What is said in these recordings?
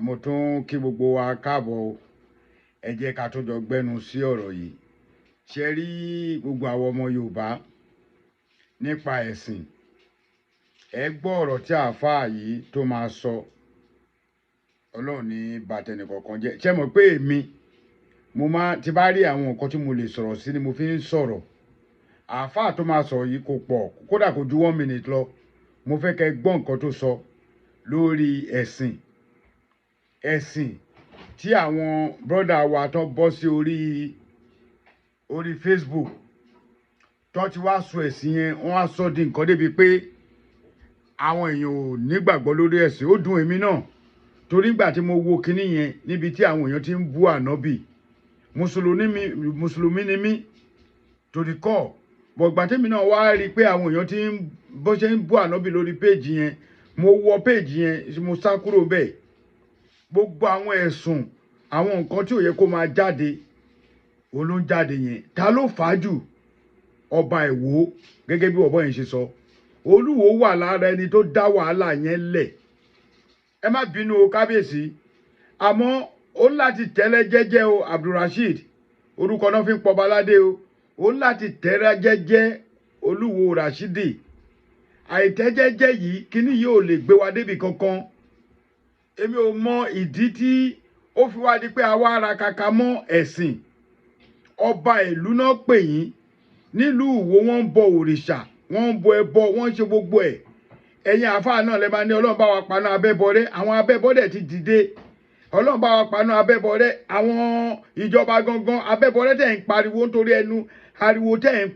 Mo tún kí gbogbo wa káàbọ̀ o. Ẹ jẹ́ ká tó jọ gbẹ́nu sí ọ̀rọ̀ yìí. Ṣé rí gbogbo àwọn ọmọ Yorùbá nípa ẹ̀sìn? Ẹ gbọ́ ọ̀rọ̀ tí àáfàá yìí tó máa sọ. Ọlọ́run ní bàtẹ́nì kọ̀ọ̀kan jẹ́. Ṣé mọ̀ pé èmi ti bá rí àwọn nǹkan tí mo lè sọ̀rọ̀ sí ni mo fi ń sọ̀rọ̀. Àáfàá tó máa sọ̀rọ̀ yìí kò pọ̀, kódà kò ju 1 minute lọ. Mo fẹ́ kẹ́ gbọ́ nǹkan tó sọ lórí ẹ̀sìn tí àwọn brọ́dà wa tó bọ́ sí orí Facebook tó ti wá sọ ẹ̀sìn yẹn, wọ́n á sọ di nǹkan débi pé àwọn èèyàn ò nígbàgbọ́ lórí ẹ̀sìn. Ó dùn èmi náà torí ìgbà tí mo wo kinní yẹn níbi tí àwọn èèyàn ti ń bú ànábì. Mùsùlùmí ni mí torí kọ́ bọ̀gbà tèmi náà wá rí i pé àwọn èèyàn bó ṣe ń bú ànábì lórí péèjì yẹn, mo wọ péèjì yẹn, mo sá kúrò bẹ́ẹ̀. Gbogbo àwọn ẹ̀sùn, àwọn nǹkan tí ò yẹ kó máa jáde òun ló ń jáde yẹn. Ta ló fà á jù? Ọba Ìwó, gẹ́gẹ́ bí ọ̀bọ yẹn ṣe sọ. Olúwo wà lára ẹni tó dá wàhálà yẹn lẹ̀. Ẹ má bínú o kábíyèsí, àmọ́ ó ń láti tẹ́lẹ̀ jẹ́jẹ́ o. Abdulrasheed, orúkọ náà fi ń pọba ládé o. Ó ń láti tẹ́lẹ̀ jẹ́jẹ́ Olúwo Rashidi. Àìtẹ́jẹ́jẹ́ yìí kíní yìí ò lè gbé wa débi kankan. Èmi ò mọ ìdí tí ó fi wá di pé àwa ara kàkà mọ́ ẹ̀sìn. Ọba ìlú náà pè yín nílùú Ìwó, wọ́n ń bọ òrìṣà, wọ́n ń bọ ẹbọ, wọ́n ń ṣe gbogbo ẹ̀. Ẹ̀yin àáfàá náà lè máa ní Ọlọ́run bá wa paná abẹ́bọrẹ́. Àwọn abẹ́bọrẹ́ ti dìde. Ọlọ́run bá wa paná abẹ́bọrẹ́. Àwọn ìjọba gangan abẹ́bọrẹ́ tẹ̀ ń pariwo nítorí ẹnu ariwo tẹ̀ ń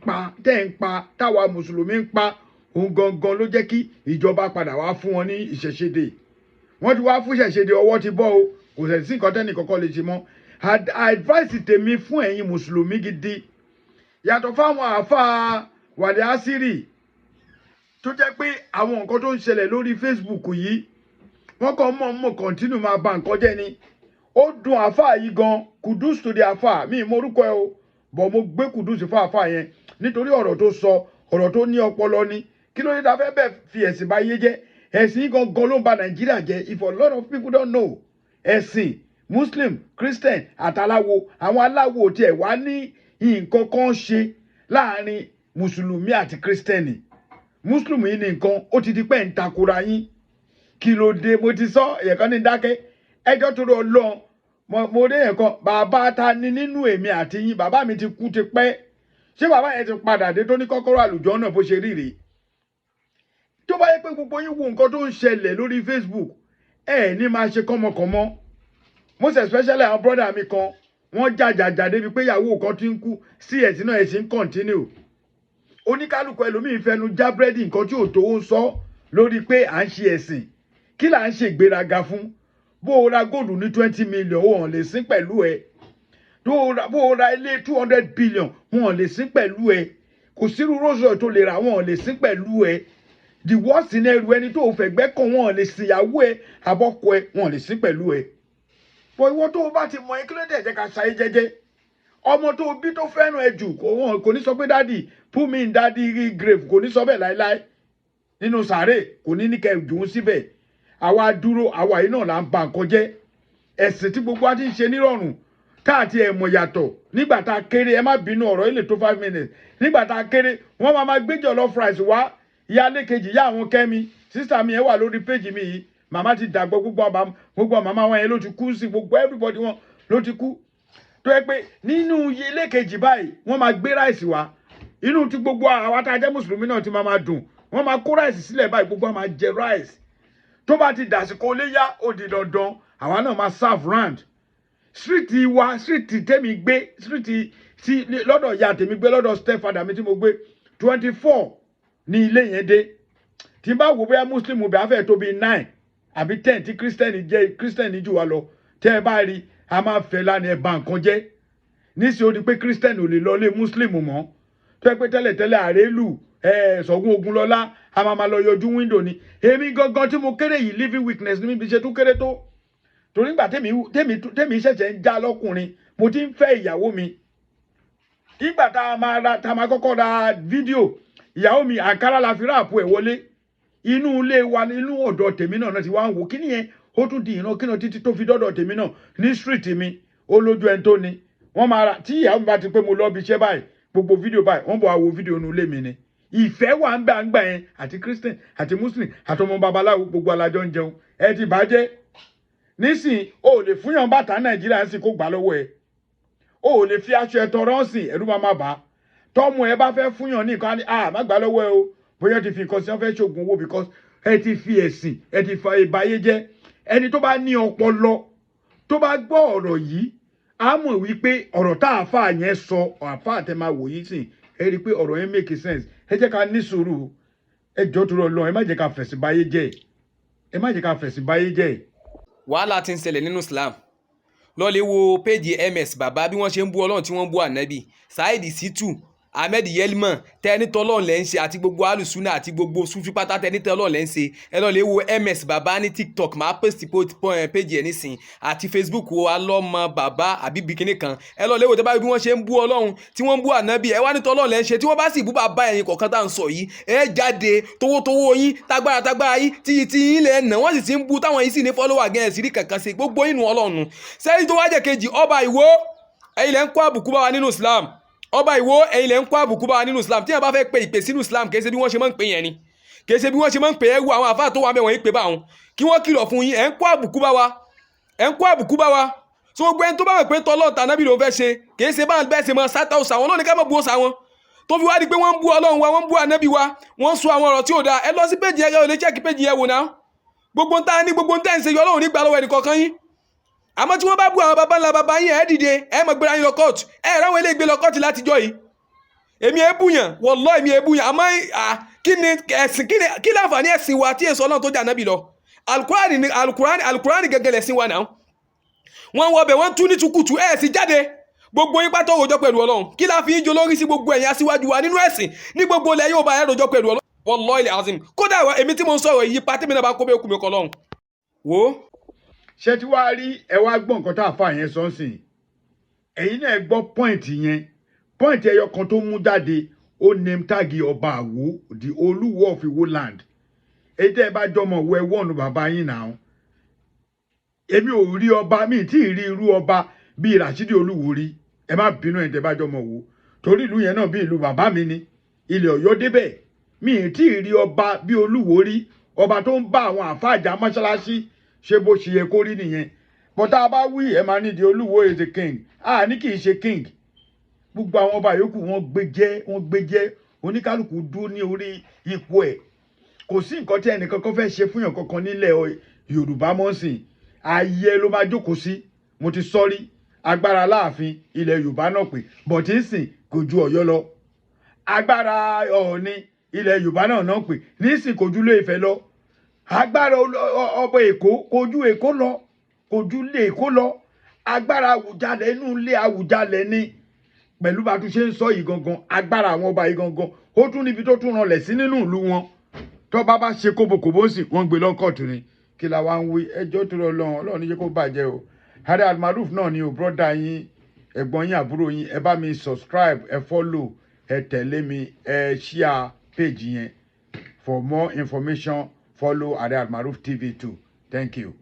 pa táwa mùsùlùmí ń pa. Òun gangan ló jẹ́ kí ìjọba padà wá fún wọn ní ìṣẹ̀ṣẹ̀dẹ̀. Wọ́n ti wá fún ìṣẹ̀ṣẹ̀dẹ̀, ọwọ́ ti bọ́ o. Kò sẹ̀ sí nǹkan tẹ́nì kankan lè ṣe mọ́. Advice tèmi fún ẹ̀yin mùsùlùmí gidi, yàtọ̀ fáwọn àáfàá Wàlẹ̀ Àsírì tó jẹ́ pé àwọn nǹkan tó ń ṣẹlẹ̀ lórí Facebook yìí, wọ́n kàn mọ̀ continue máa ba nǹkan jẹ́ ni. Ó dùn àáfàá yìí gan. Kudus to the àáfàá. Mi mo orúkọ ẹ o, bọ̀ mo gbé kudus fún àáfàá yẹn nítorí ọ̀rọ̀ tó sọ, ọ̀rọ̀ tó ní ọpọlọ ni. Kí ló dé ta fẹ́ bẹ́ẹ̀ fi ẹ̀sìn bá yé jẹ́? Ẹ̀sìn gangan ló ń ba Nàìjíríà jẹ́. If a lot of people don't know, ẹ̀sìn Muslim, Christian àtàláwo, àwọn aláwo tiẹ̀ wá ní nǹkan kan ṣe láàrin mùsùlùmí àti kírísítẹ́nì. Mùsùlùmí ní nǹkan, ó ti di pé ń takora yín. Kí ló dé? Mo ti sọ ẹ̀kan ní dákẹ́. Ẹjọ́ tó lọ lọ mo dé ẹ̀kan. Bàbá ta ni nínú èmi àti yín? Bàbá mi ti kú ti pẹ́. Ṣé bàbá yẹn ti padà dé tó ní kọ́kọ́rọ́ àlùjọ náà bó ṣe rí rèé? Tó bá yẹ pé gbogbo yín wo nǹkan tó ń ṣẹlẹ̀ lórí Facebook, ní máa ṣe kọ́mọkọ́mọ. Most especially àwọn brother mi kan, wọ́n jàjàjà débi pé ìyàwó kan ti ń kú, sí ẹ̀sìn náà ẹ̀sìn continue. Oníkálùkù ẹlòmíì fẹnu já búrẹ́dì nǹkan tí ò tó ń sọ lórí pé à ń ṣe ẹ̀sìn. Kí là ń ṣe ìgbéraga fún? Bó o ra góòlù ní 20 million, wọn lè sín pẹ̀lú ẹ. Bó o ra ilé 200 billion, wọn lè sín pẹ̀lú ẹ. Kò sírú rọ́ṣọ̀ tó lè ra, wọn lè sín pẹ̀lú ẹ. The worst scenario, ẹni tó fẹ̀gbẹ́ kan, wọn lè síyàwó ẹ àbọ́kọ ẹ, wọn lè sín pẹ̀lú ẹ. Bọ̀ ìwọ tó o bá ti mọ kí ló dé jẹ́ ká ṣayé jẹ́jẹ́. Ọmọ tó o bí tó fẹ́ràn ẹ jù kò ní sọ pé daddy put me in daddy grave, kò ní sọ bẹ́ẹ̀ láéláé. Nínú sàárè kò ní kẹ́ dùn síbẹ̀. Àwa dúró, àwa yìí náà là ń ba nǹkan jẹ́. Ẹ̀sìn tí gbogbo wa ti ń ṣe nírọ̀rùn káàtì ẹ̀ mọ̀ yàtọ̀. Nígbà tá a kéré, ẹ má bínú ọ̀rọ̀ ilé tó 5 minutes. Nígbà tá a kéré, wọ́n máa gbé jollof rice wá. Ìyá lékejì, ìyá àwọn Kẹ́mi, sísá mi ẹ wà lórí péjì mi yìí. Màmá ti dàgbọ́, gbogbo màmá wọn yẹn ló ti kú sí, gbogbo everybody wọn ló ti kú. Tó yẹ pé nínú ilé kejì báyìí wọ́n máa gbé ráìsì wá. Inú tí gbogbo àwa tá a jẹ́ mùsùlùmí náà ti máa dùn. Wọ́n máa kó ráìsì sílẹ̀ báyìí, gbogbo máa jẹ ráìsì. Tó bá ti dàsìkò léyà, ó di dandan àwa náà máa serve round. Street wa, street tèmi gbé, street tí lọ́dọ̀ ìyá tèmi gbé, lọ́dọ̀ stepfather mi tí mo gbé 24 ní ilé yẹn dé. Tí n bá wo bóyá Muslim bí a fẹ́ tó bí 9 àbí 10 tí Christian jù wá lọ. Tẹ́ ẹ bá rí, a máa fẹ́ lánàá ẹ̀ bá nǹkan jẹ́. Níṣẹ́ ó di pé Christian ò lè lọ lé Muslim mọ́. Tó yẹ pé tẹ́lẹ̀tẹ́lẹ̀ àrélù Ṣọ̀gún Ògúnlọlá a máa lọ yọjú window ni. Èmi gangan tí mo kéré yìí living witness ní bí ṣe tún kéré tó. Torí nígbà tèmi ṣẹ̀ṣẹ̀ ń já lọ́kùnrin, mo ti ń fẹ́ ìyàwó mi. Nígbà tá a máa kọ́kọ́ ra fídíò, ìyàwó mi àǹkárá la fi ráàpù ẹ̀ wọlé. Inú ilé wa, inú ọ̀dọ̀ tèmi náà ti wá ń wò. Kí nìyẹn? ó tún di ìran títí tó fi dọ́dọ̀ tèmi náà ní street mi ó lójú ẹni tó ní wọ́n máa ra tí ìyàwó mi bá ti pé mo lọ bí iṣẹ́ báyìí gbogbo fídíò báyìí wọ́n bọ̀ wá wo fídíò inú ilé mi ni ìfẹ́ wà ń gbà yẹn àti Christian àti Muslim àti ọmọ babaláwo gbogbo alájọ ń jẹun ẹ ti bàjẹ́ nísìn o ò lè fúnyàn bàtà Nàìjíríà ń sìn kó gbà lọ́wọ́ ẹ o ò lè fi aṣọ ẹ tọrọ ń sìn ẹ̀rú máa bà á tọ́mù ẹ bá fẹ́ fúnyàn ní nǹkan má gbà lọ́wọ́ ẹ o bóyá ti fi nǹkan sí wọn fẹ́ ṣoògùn owó because ẹ ti fi ẹ̀sìn ẹ ti fa ìbáyé jẹ́ ẹni tó bá ní ọpọlọ tó bá gbọ́ ọ̀rọ̀ yìí á mọ̀ wípé ọ̀rọ̀ tá àáfàá yẹn sọ àáfàá tẹ máa wò yìí sìn ẹ rí i pé ọ̀rọ̀ yẹn make sense ẹ jẹ́ ká ní sùúrù ẹ jọ́ tó lọ ẹ má jẹ́ ká fẹ̀sìn báyé jẹ́ ẹ má jẹ́ ká fẹ̀sìn báyé jẹ́. wàhálà ti ń ṣẹlẹ̀ nínú Islam lọ lè wo péjì MS bàbá bí wọ́n ṣe ń bú Ọlọ́run tí wọ́n ń bú ànábì Saheed Shittu Ahmed Yelman tẹni tọ́lọ́run lẹ́ ń ṣe àti gbogbo alùsùnà àti gbogbo sufi pátá tẹni tọ́lọ́run lẹ́ ń ṣe ẹ lọ lè wo MS bàbá ní TikTok máa pèsè péjì ẹ nísìn àti Facebook wo alọ́mọ bàbá àbí bikini kan ẹ lọ lè wo tẹ́ bá bí wọ́n ṣe ń bú Ọlọ́run tí wọ́n ń bú ànábì ẹ wá ní tọ́lọ́run lẹ́ ń ṣe tí wọ́n bá sì bú bàbá ẹ̀yin kọ̀ọ̀kan tá à ń sọ yìí ẹ jáde towótowó yín tágbára yín tí yín lẹ̀ nà wọ́n sì ti ń bú táwọn yìí sì ní follower gẹ̀ sí rí kankan sí gbogbo inú Ọlọ́run sẹ́yìn tó wájẹ̀ kejì ọba Ìwó ẹ̀yin lẹ́ ń kó àbùkù bá wa nínú Islam ọba Ìwó ẹ̀yin lẹ́ ń kó àbùkù bá wa nínú Islam tí wọ́n bá fẹ́ pe ìpè sínú Islam kì í ṣe bí wọ́n ṣe máa ń pè yẹn ni kì í ṣe bí wọ́n ṣe máa ń pè é wo àwọn àfáà tó wà mẹ́wọ̀n yìí pé bá wọn kí wọ́n kìlọ̀ fún yín ẹ̀ ń kó àbùkù bá wa so gbogbo ẹni tó bá mọ̀ pé tọ́lọ́ tànábì ló fẹ́ ṣe kì í ṣe bá bẹ́ẹ̀ ṣe mọ sátá òsà wọn lónìí ká mọ̀ bú òsà wọn tó fi wá di pé wọ́n ń bú Ọlọ́run wa wọ́n ń bú ànábì wa wọ́n ń sọ àwọn ọ̀rọ̀ tí ò dáa ẹ lọ sí péjì ẹ lè check péjì ẹ wò náà gbogbo ń tá ní gbogbo ń tẹ́ ń ṣe yọ Ọlọ́run nígbà lọ́wọ́ ẹnì kọ̀ọ̀kan yín àmọ́ tí wọ́n bá bú àwọn baba ńlá baba yín ẹ̀ dìde ẹ̀ mọ̀ gbéra yín lọ kóòtù ẹ̀ ráwọn ilé ìgbé lọ kóòtù látijọ́ yìí èmi ebúyàn wallahi èmi ebúyàn àmọ́ kí ni ẹ̀sìn kí láǹfààní ẹ̀sìn wa tí èso Ọlọ́run tó jà nábì lọ alukurani gẹ́gẹ́ lẹ̀sìn wa náà wọ́n wọ bẹ̀ wọ́n tún ní tukutu ẹ̀ sì jáde gbogbo yín pátá òjò pẹ̀lú Ọlọ́run kí la fi ń jolórí sí gbogbo ẹ̀yin aṣíwájú wa nínú ẹ̀sìn ní gbogbo ilẹ̀ yóò bá ẹ̀ rojọ́ pẹ̀lú Ọlọ́run wallahi azim kódà èmi tí mo ń sọ̀rọ̀ yìí pátí mi náà bá kó bẹ́ẹ̀ kú mi kọ́ lọ́hùn wo. ṣé tí wàá rí ẹ wá gbọ́ nǹkan tá a fà yẹn sọ́nsìn ẹ̀yin náà gbọ́ pọ́ìntì yẹn pọ́ìntì ẹyọ kan tó mú jáde ó name tag ọba Àwó the Olúwo of Ìwó land èyí tẹ́ ẹ bá jọmọ wo ẹ wọ́ọ̀nù bàbá yín náà èmi ò rí ọba mi tí ì rí irú ọba bíi Rashidi Olúwo rí ẹ má bínú ẹ̀ tẹ́ bá jọmọ wo torí ìlú yẹn náà bí ìlú bàbá mi ni ilẹ̀ Ọ̀yọ́ débẹ̀ mi ì tí ì rí ọba bíi Olúwo rí ọba tó ń bá àwọn àfáàjà mọ́ṣáláṣí ṣe bó ṣe yẹ kó rí nìyẹn bọ́tá bá wí ẹ máa ní the Olúwo is the king ní kì í ṣe king gbogbo àwọn ọba yòókù wọ́n gbé jẹ́ oníkálukú dúró ní orí ipò ẹ̀ kò sí nǹkan tí ẹnìkan kan fẹ́ ṣe fúnyàn kankan nílẹ̀ Yorùbá mọ́sìn ayé ló máa jókòó sí mo ti sọ́rí agbára Láàfin ilẹ̀ Yorùbá náà pé bọ̀tí ń sìn kò ju Ọ̀yọ́ lọ agbára Ọọ̀ni ilẹ̀ Yorùbá náà pé nísìn kò ju Ilé Ifẹ̀ lọ agbára ọba Èkó kò ju Èkó lọ kò ju Ilé Èkó lọ agbára Àwùjalẹ̀ inú ilé Àwùjalẹ̀ ni pẹ̀lú bá tún ṣe ń sọ yìí gangan agbára àwọn ọba yìí gangan ó tún níbi tó tún ranlẹ̀ sí nínú ìlú wọn tó bá ṣe kóbokòbó sì wọ́n gbé lọ́kọ̀tù ni kí la wá ń wí ẹjọ́ tó lọ lọ́wọ́ Ọlọ́run ní jẹ́ kó bàjẹ́ o Hadi Almaroof náà ni o brọ́dà yín ẹ̀gbọ́n yín àbúrò yín ẹ bá mi subscribe ẹ follow ẹ tẹ̀lé mi ẹ share page yẹn for more information follow Hadi Almaroof TV too. Thank you.